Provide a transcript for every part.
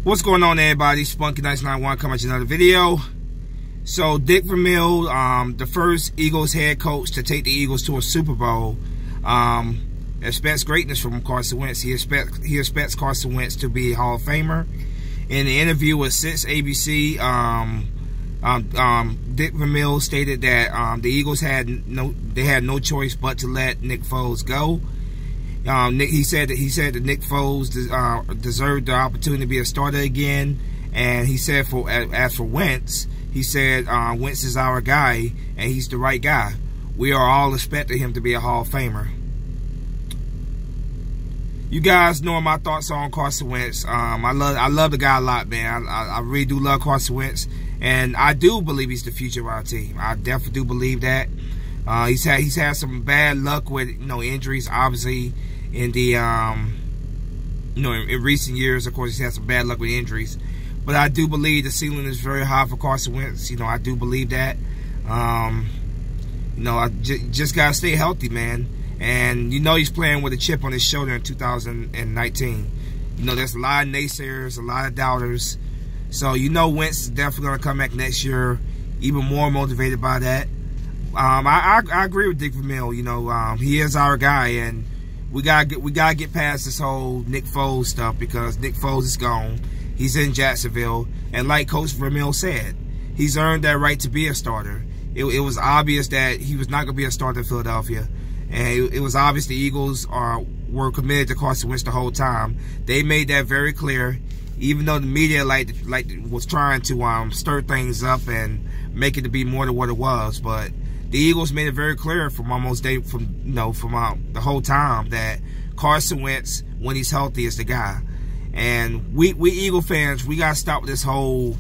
What's going on, everybody? Spunky991 coming to another video. So Dick Vermeil, the first Eagles head coach to take the Eagles to a Super Bowl, expects greatness from Carson Wentz. He expects Carson Wentz to be a Hall of Famer. In the interview with 6 ABC, Dick Vermeil stated that the Eagles had no choice but to let Nick Foles go. He said that Nick Foles deserved the opportunity to be a starter again, and he said as for Wentz, he said Wentz is our guy and he's the right guy. We are all expecting him to be a Hall of Famer. You guys know my thoughts on Carson Wentz. I love the guy a lot, man. I really do love Carson Wentz, and I do believe he's the future of our team. I definitely do believe that. He's had some bad luck with injuries, obviously, in the in recent years. Of course, he's had some bad luck with injuries, but I do believe the ceiling is very high for Carson Wentz. I do believe that. I just gotta stay healthy, man. And he's playing with a chip on his shoulder in 2019. There's a lot of naysayers, a lot of doubters. So Wentz is definitely gonna come back next year, even more motivated by that. I agree with Dick Vermeil. He is our guy, and we gotta get past this whole Nick Foles stuff, because Nick Foles is gone. He's in Jacksonville, and like Coach Vermeil said, he's earned that right to be a starter. It was obvious that he was not gonna be a starter in Philadelphia, and it was obvious the Eagles were committed to Carson Wentz the whole time. They made that very clear, even though the media was trying to stir things up and make it to be more than what it was. But the Eagles made it very clear from the whole time that Carson Wentz, when he's healthy, is the guy. And we Eagle fans, we gotta stop with this whole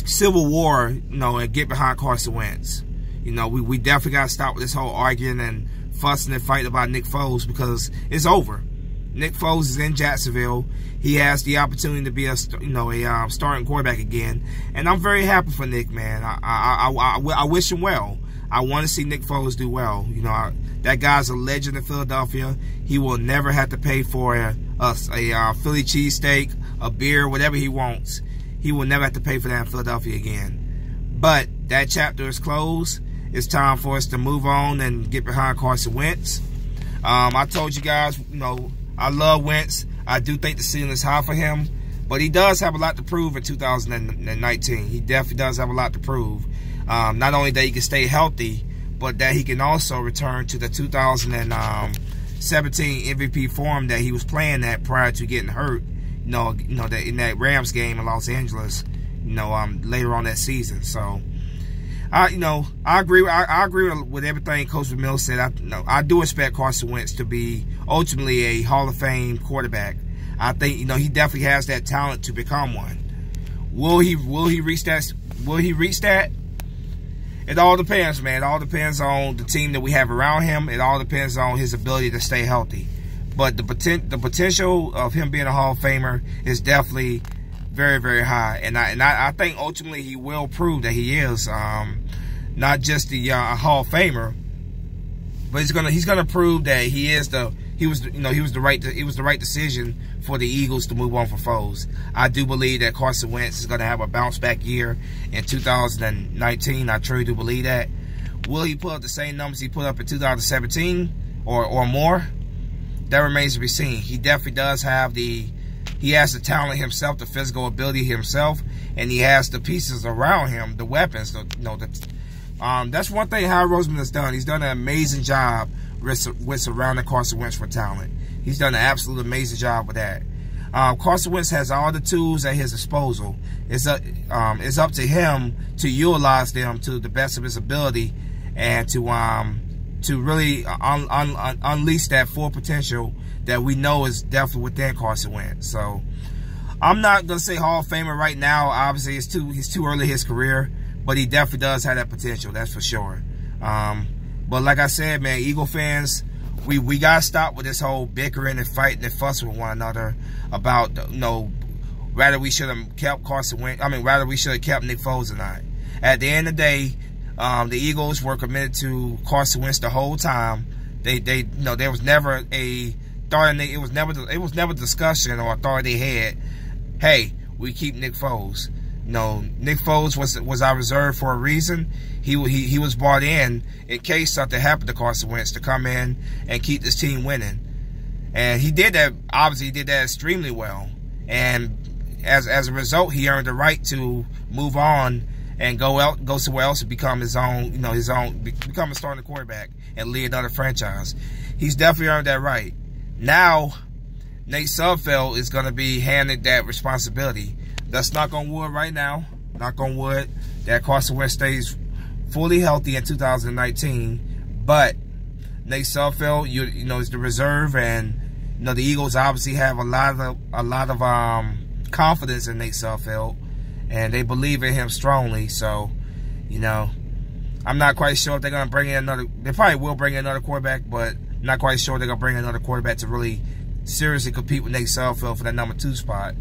civil war, and get behind Carson Wentz. We definitely gotta stop with this whole arguing and fussing and fighting about Nick Foles, because it's over. Nick Foles is in Jacksonville. He has the opportunity to be a starting quarterback again, and I'm very happy for Nick, man. I wish him well. I want to see Nick Foles do well. That guy's a legend in Philadelphia. He will never have to pay for a Philly cheesesteak, a beer, whatever he wants. He will never have to pay for that in Philadelphia again. But that chapter is closed. It's time for us to move on and get behind Carson Wentz. I told you guys, I love Wentz. I do think the ceiling is high for him, but he does have a lot to prove in 2019. He definitely does have a lot to prove. Not only that he can stay healthy, but that he can also return to the 2017 MVP form that he was playing at prior to getting hurt. That in that Rams game in Los Angeles, later on that season. So, I agree with everything Coach Vermeil said. I do expect Carson Wentz to be ultimately a Hall of Fame quarterback. I think he definitely has that talent to become one. Will he reach that? Will he reach that? It all depends, man. It all depends on the team that we have around him. It all depends on his ability to stay healthy. But the potential of him being a Hall of Famer is definitely very, very high, and I think ultimately he will prove that he is not just the Hall of Famer, but he's gonna prove that he was the right decision for the Eagles to move on from Foles. I do believe that Carson Wentz is gonna have a bounce back year in 2019. I truly do believe that. Will he put up the same numbers he put up in 2017 or more? That remains to be seen. He definitely does have he has the talent himself, the physical ability himself, and he has the pieces around him, the weapons. That's one thing Howard Roseman has done. He's done an amazing job with surrounding Carson Wentz for talent. He's done an absolute amazing job with that. Carson Wentz has all the tools at his disposal. It's up to him to utilize them to the best of his ability, and to really unleash that full potential that we know is definitely within Carson Wentz. So I'm not gonna say Hall of Famer right now. Obviously, he's too early in his career, but he definitely does have that potential. That's for sure. But like I said, man, Eagle fans, we gotta stop with this whole bickering and fighting and fussing with one another about whether we should have kept Carson Wentz. Whether we should have kept Nick Foles or not. At the end of the day, the Eagles were committed to Carson Wentz the whole time. There was never a thought, it was never discussion or a thought they had hey, we keep Nick Foles. Nick Foles was our reserve for a reason. He was brought in case something happened to Carson Wentz to come in and keep this team winning. And he did that. Obviously, he did that extremely well. And as a result, he earned the right to move on and go somewhere else and become his own, become a starting quarterback and lead another franchise. He's definitely earned that right. Now, Nate Sudfeld is going to be handed that responsibility. Let's knock on wood right now. Knock on wood that Carson Wentz stays fully healthy in 2019. But Nate Sudfeld, is the reserve, and the Eagles obviously have a lot of confidence in Nate Sudfeld, and they believe in him strongly. So, I'm not quite sure if they're going to bring in another. They probably will bring in another quarterback, but not quite sure they're going to bring in another quarterback to really seriously compete with Nate Sudfeld for that number 2 spot.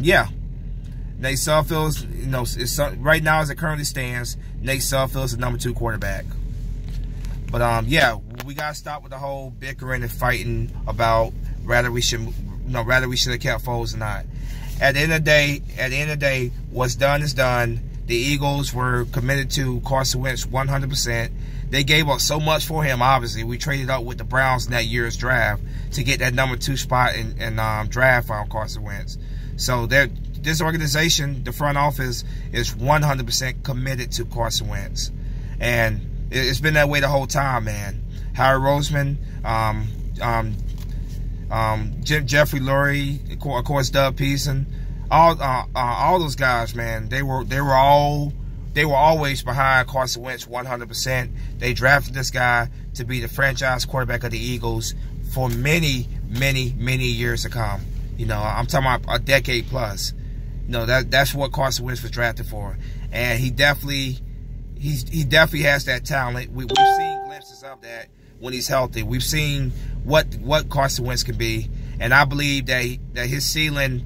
Yeah, Nate Sudfeld's, right now as it currently stands, Nate Sudfeld's the number 2 quarterback. But yeah, we gotta stop with the whole bickering and fighting about whether we should have kept Foles or not. At the end of the day, what's done is done. The Eagles were committed to Carson Wentz 100%. They gave up so much for him. Obviously, we traded up with the Browns in that year's draft to get that number 2 spot and draft on Carson Wentz. So this organization, the front office, is 100% committed to Carson Wentz, and it's been that way the whole time, man. Howard Roseman, Jeffrey Lurie, of course, Doug Pearson, all those guys, man. They were always behind Carson Wentz 100%. They drafted this guy to be the franchise quarterback of the Eagles for many, many, many years to come. I'm talking about a decade plus. That's what Carson Wentz was drafted for, and he definitely has that talent. We've seen glimpses of that when he's healthy. We've seen what Carson Wentz can be, and I believe that his ceiling.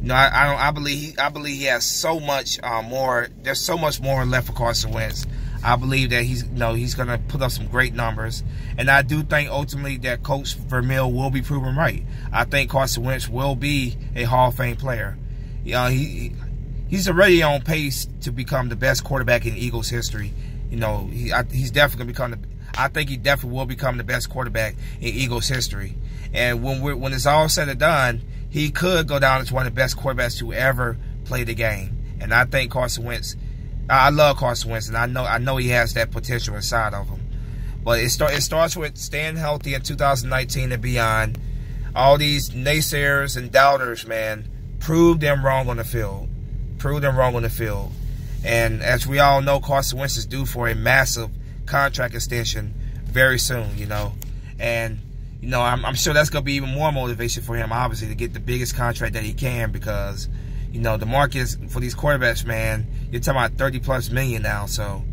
I believe he has so much more. There's so much more left for Carson Wentz. I believe that he's going to put up some great numbers, and I do think ultimately that Coach Vermeil will be proven right. I think Carson Wentz will be a Hall of Fame player. He's already on pace to become the best quarterback in Eagles history. He's definitely going to become I think he definitely will become the best quarterback in Eagles history. And when it's all said and done, he could go down as one of the best quarterbacks to ever play the game. And I think Carson Wentz. I love Carson Wentz, and I know he has that potential inside of him. But it starts with staying healthy in 2019 and beyond. All these naysayers and doubters, man, prove them wrong on the field. Prove them wrong on the field. And as we all know, Carson Wentz is due for a massive contract extension very soon, And, I'm sure that's going to be even more motivation for him, obviously, to get the biggest contract that he can, because, the market for these quarterbacks, man, you're talking about $30+ million now. So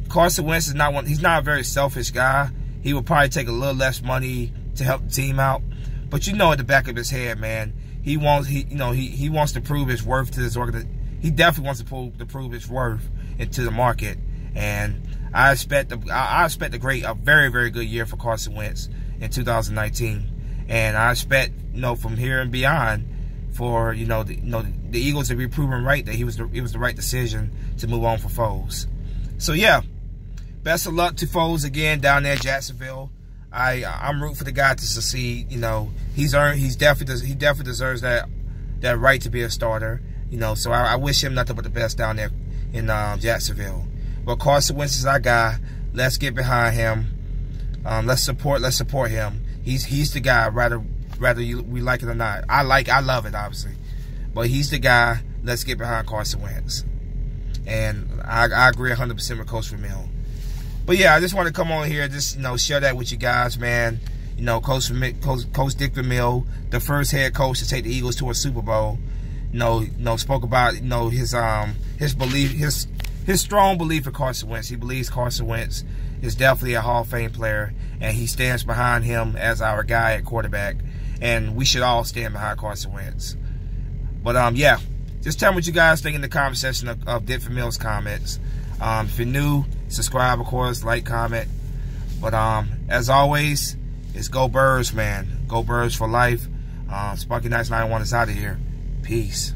Carson Wentz is he's not a very selfish guy. He will probably take a little less money to help the team out. But at the back of his head, man, he wants to prove his worth to this organization. He definitely wants to prove his worth into the market. And I expect a very, very good year for Carson Wentz in 2019. And I expect, from here and beyond, for the Eagles to be proven right that it was the right decision to move on for Foles. So yeah, best of luck to Foles again down there in Jacksonville. I'm rooting for the guy to succeed. He definitely deserves that right to be a starter. So I wish him nothing but the best down there in Jacksonville. But Carson Wentz is our guy. Let's get behind him. Let's support him. He's the guy, whether we like it or not. I love it, obviously. But he's the guy. Let's get behind Carson Wentz. And I agree 100% with Coach Vermeil. But yeah, I just want to come on here, just share that with you guys, man. Coach Dick Vermeil, the first head coach to take the Eagles to a Super Bowl. Spoke about his belief, his strong belief in Carson Wentz. He believes Carson Wentz is definitely a Hall of Fame player, and he stands behind him as our guy at quarterback. And we should all stand behind Carson Wentz. But yeah, just tell me what you guys think in the comment section of Dick Vermeil's comments. If you're new, subscribe, of course, like, comment. But as always, it's Go Birds, man. Go Birds for life. Spunky Nights 91 is out of here. Peace.